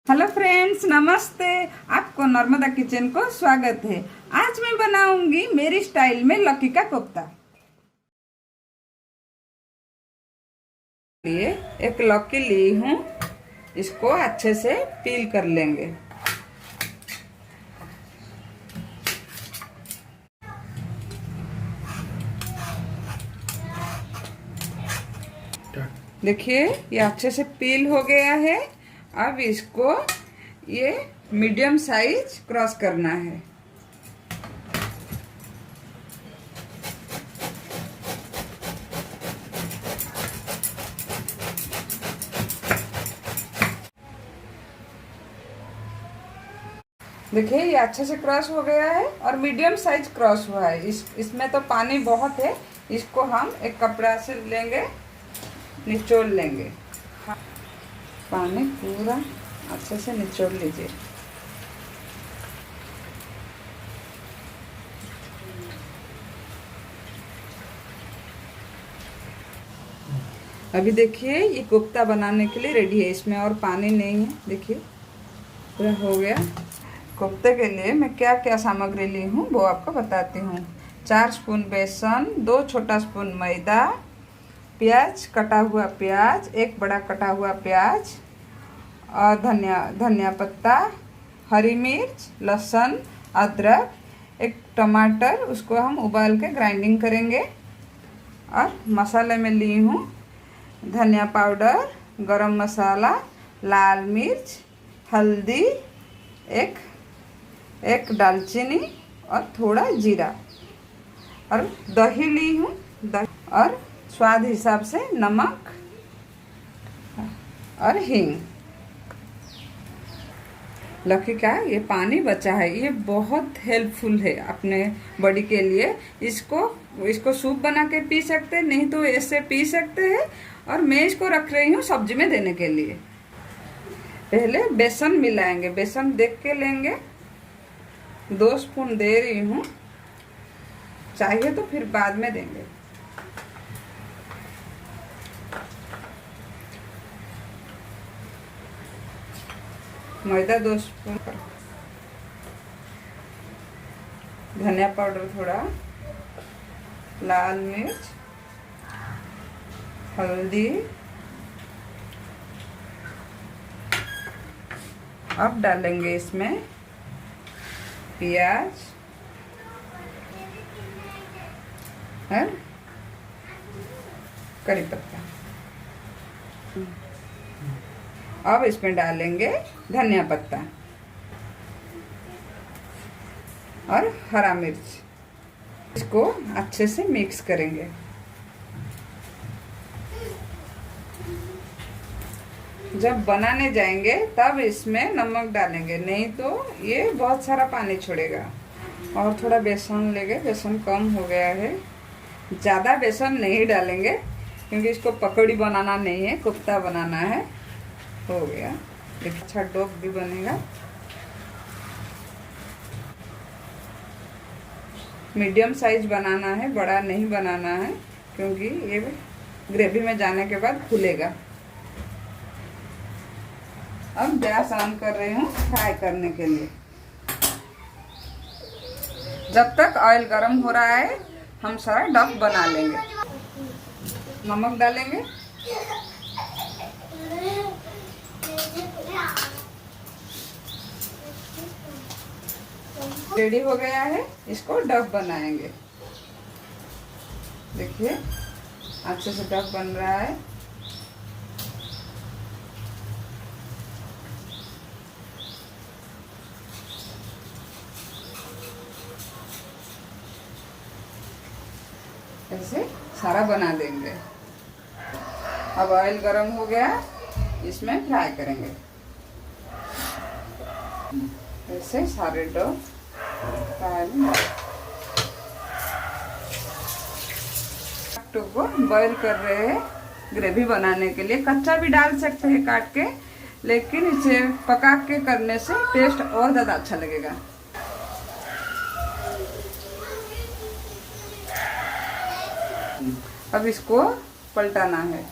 Hello friends, नमस्ते। आपको Narmada kitchen को स्वागत है। आज मैं बनाऊंगी मेरी स्टाइल में लौकी का कोफ्ता। लिए एक लौकी ली हूँ, इसको अच्छे से पील कर लेंगे। देखिए ये अच्छे से पील हो गया है। अब इसको ये मीडियम साइज क्रॉस करना है। देखिए ये अच्छे से क्रॉस हो गया है और मीडियम साइज क्रॉस हुआ है। इसमें तो पानी बहुत है, इसको हम एक कपड़ा से लेंगे, निचोड़ लेंगे। पानी पूरा अच्छे से निचोड़ लीजिए। अभी देखिए ये कोफ्ता बनाने के लिए रेडी है, इसमें और पानी नहीं है। देखिए पूरा हो गया। कोफ्ते के लिए मैं क्या क्या सामग्री ली हूँ वो आपको बताती हूँ। 4 स्पून बेसन, 2 छोटा स्पून मैदा, प्याज, कटा हुआ प्याज, 1 बड़ा कटा हुआ प्याज और धनिया पत्ता, हरी मिर्च, लहसुन, अदरक, 1 टमाटर, उसको हम उबाल के ग्राइंडिंग करेंगे। और मसाले में ली हूँ धनिया पाउडर, गरम मसाला, लाल मिर्च, हल्दी, एक दालचीनी और थोड़ा जीरा, और दही ली हूँ, और स्वाद हिसाब से नमक और हींग। लौकी का ये पानी बचा है, ये बहुत हेल्पफुल है अपने बॉडी के लिए। इसको सूप बना के पी सकते हैं, नहीं तो ऐसे पी सकते हैं। और मैं इसको रख रही हूँ सब्जी में देने के लिए। पहले बेसन मिलाएंगे, बेसन देख के लेंगे। 2 स्पून दे रही हूँ, चाहिए तो फिर बाद में देंगे। मैदा 2 स्पून, धनिया पाउडर थोड़ा, लाल मिर्च, हल्दी। अब डालेंगे इसमें प्याज और करी पत्ता। अब इसमें डालेंगे धनिया पत्ता और हरा मिर्च। इसको अच्छे से मिक्स करेंगे। जब बनाने जाएंगे तब इसमें नमक डालेंगे, नहीं तो ये बहुत सारा पानी छोड़ेगा। और थोड़ा बेसन लेंगे, बेसन कम हो गया है, ज़्यादा बेसन नहीं डालेंगे क्योंकि इसको पकौड़ी बनाना नहीं है, कोफ्ता बनाना है। हो गया, एक अच्छा डो भी बनेगा। मीडियम साइज बनाना है, बड़ा नहीं बनाना है क्योंकि ये ग्रेवी में जाने के बाद फूलेगा। अब गैस ऑन कर रही हूँ फ्राई करने के लिए। जब तक ऑयल गर्म हो रहा है हम सारा डक बना लेंगे। नमक डालेंगे, रेडी हो गया है। इसको डक बनाएंगे। देखिए अच्छे से डक बन रहा है। ऐसे सारा बना देंगे। अब ऑयल गरम हो गया, इसमें फ्राई करेंगे। ऐसे सारे डो को बॉईल कर रहे हैं ग्रेवी बनाने के लिए। कच्चा भी डाल सकते हैं काट के, लेकिन इसे पका के करने से टेस्ट और ज़्यादा अच्छा लगेगा। अब इसको पलटाना है।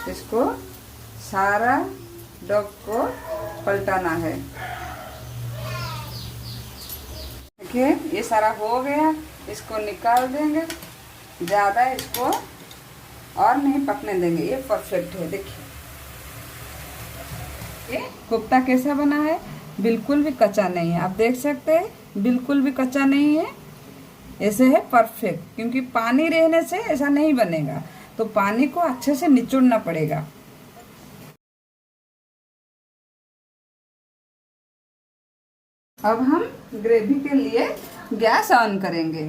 इसको सारा डो को पलटाना है। देखिए ये सारा हो गया, इसको निकाल देंगे। ज़्यादा इसको और नहीं पकने देंगे, ये परफेक्ट है। देखिए ये कोफ्ता कैसा बना है, बिल्कुल भी कच्चा नहीं है। आप देख सकते हैं बिल्कुल भी कच्चा नहीं है, ऐसे है परफेक्ट। क्योंकि पानी रहने से ऐसा नहीं बनेगा, तो पानी को अच्छे से निचोड़ना पड़ेगा। अब हम ग्रेवी के लिए गैस ऑन करेंगे।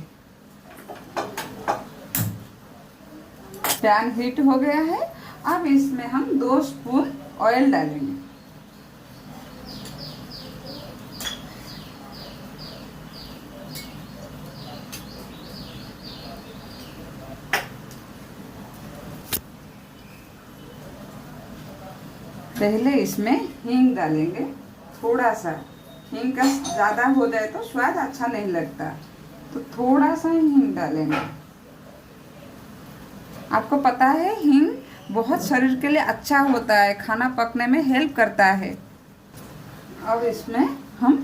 पैन हीट हो गया है। अब इसमें हम 2 स्पून ऑयल डालेंगे। पहले इसमें हींग डालेंगे, थोड़ा सा। हींग का ज़्यादा हो जाए तो स्वाद अच्छा नहीं लगता, तो थोड़ा सा ही हींग डालेंगे। आपको पता है हींग बहुत शरीर के लिए अच्छा होता है, खाना पकने में हेल्प करता है। अब इसमें हम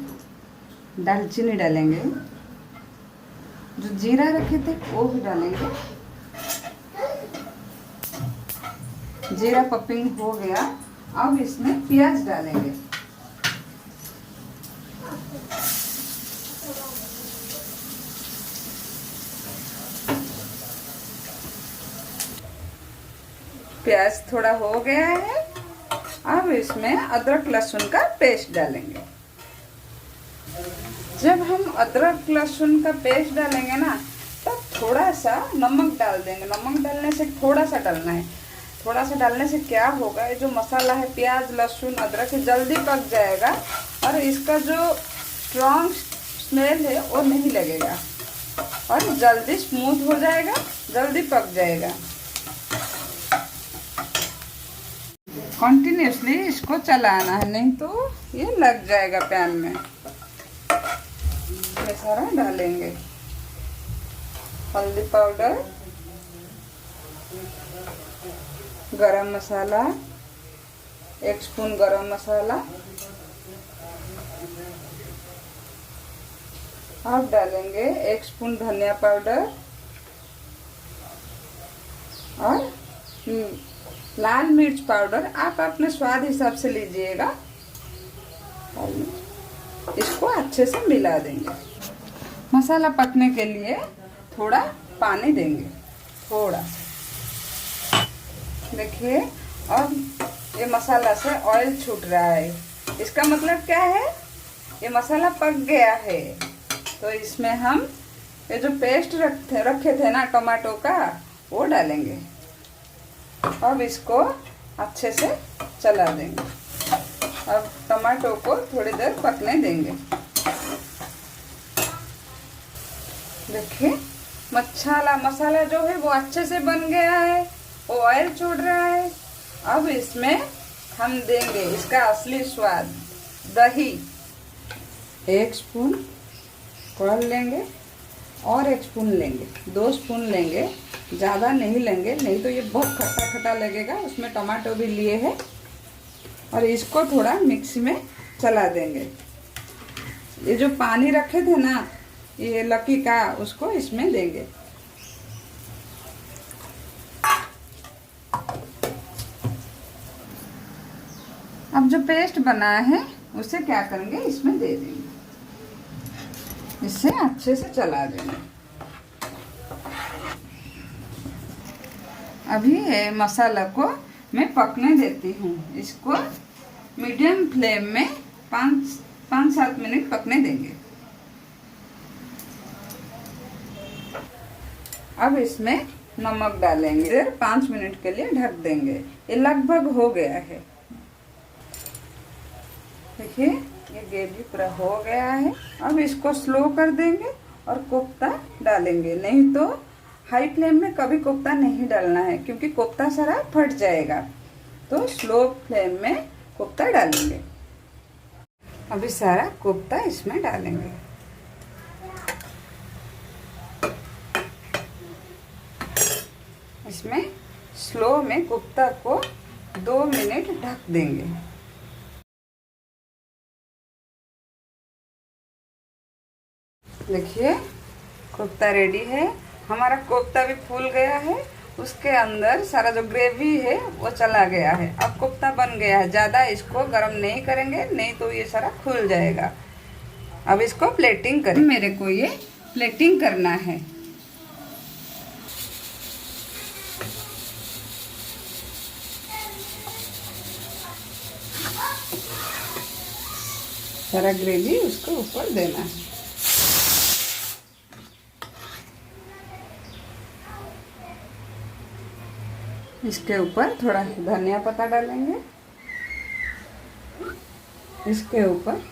दालचीनी डालेंगे, जो जीरा रखे थे वो भी डालेंगे। जीरा पपिंग हो गया। अब इसमें प्याज डालेंगे। प्याज थोड़ा हो गया है। अब इसमें अदरक लहसुन का पेस्ट डालेंगे। जब हम अदरक लहसुन का पेस्ट डालेंगे ना, तब थोड़ा सा नमक डाल देंगे। नमक डालने से थोड़ा सा डालना है। थोड़ा सा डालने से क्या होगा, ये जो मसाला है प्याज लहसुन अदरक जल्दी पक जाएगा और इसका जो स्ट्रॉन्ग स्मेल है वो नहीं लगेगा और जल्दी स्मूथ हो जाएगा, जल्दी पक जाएगा। कंटिन्यूसली इसको चलाना है, नहीं तो ये लग जाएगा पैन में। ये सारा डालेंगे। हल्दी पाउडर, गरम मसाला, 1 स्पून गरम मसाला। अब डालेंगे 1 स्पून धनिया पाउडर और लाल मिर्च पाउडर। आप अपने स्वाद हिसाब से लीजिएगा। इसको अच्छे से मिला देंगे। मसाला पकने के लिए थोड़ा पानी देंगे, थोड़ा। देखिए अब ये मसाला से ऑयल छूट रहा है, इसका मतलब क्या है, ये मसाला पक गया है। तो इसमें हम ये जो पेस्ट रखे थे ना टमाटो का, वो डालेंगे। अब इसको अच्छे से चला देंगे। अब टमाटो को थोड़ी देर पकने देंगे। देखिए मसाला जो है वो अच्छे से बन गया है, वो ऑयल छोड़ रहा है। अब इसमें हम देंगे इसका असली स्वाद, दही। 1 स्पून कर्ड लेंगे और 1 स्पून लेंगे, 2 स्पून लेंगे, ज़्यादा नहीं लेंगे, नहीं तो ये बहुत खट्टा खट्टा लगेगा। उसमें टमाटो भी लिए हैं और इसको थोड़ा मिक्सी में चला देंगे। ये जो पानी रखे थे ना ये लकी का, उसको इसमें देंगे। अब जो पेस्ट बना है उसे क्या करेंगे, इसमें दे देंगे। इससे अच्छे से चला देंगे। अभी ये मसाला को मैं पकने देती हूँ। इसको मीडियम फ्लेम में 5-7 मिनट पकने देंगे। अब इसमें नमक डालेंगे, फिर 5 मिनट के लिए ढक देंगे। ये लगभग हो गया है। देखिए ये ग्रेवी पूरा हो गया है। अब इसको स्लो कर देंगे और कोफ्ता डालेंगे। नहीं तो हाई फ्लेम में कभी कोफ्ता नहीं डालना है, क्योंकि कोफ्ता सारा फट जाएगा। तो स्लो फ्लेम में कोफ्ता डालेंगे। अभी सारा कोफ्ता इसमें डालेंगे। इसमें स्लो में कोफ्ता को 2 मिनट ढक देंगे। देखिए कोफ्ता रेडी है। हमारा कोफ्ता भी फूल गया है, उसके अंदर सारा जो ग्रेवी है वो चला गया है। अब कोफ्ता बन गया है। ज़्यादा इसको गरम नहीं करेंगे, नहीं तो ये सारा खुल जाएगा। अब इसको प्लेटिंग करें। मेरे को ये प्लेटिंग करना है। सारा ग्रेवी उसको ऊपर देना है। इसके ऊपर थोड़ा धनिया पत्ता डालेंगे। इसके ऊपर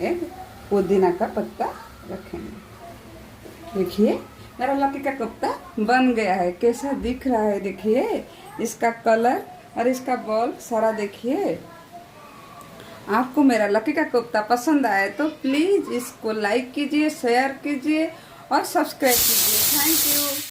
एक पुदीना का पत्ता रखेंगे। देखिए मेरा लौकी का कोफ्ता बन गया है। कैसा दिख रहा है देखिए, इसका कलर और इसका बॉल सारा देखिए। आपको मेरा लौकी का कोफ्ता पसंद आए तो प्लीज़ इसको लाइक कीजिए, शेयर कीजिए और सब्सक्राइब कीजिए। Thank you.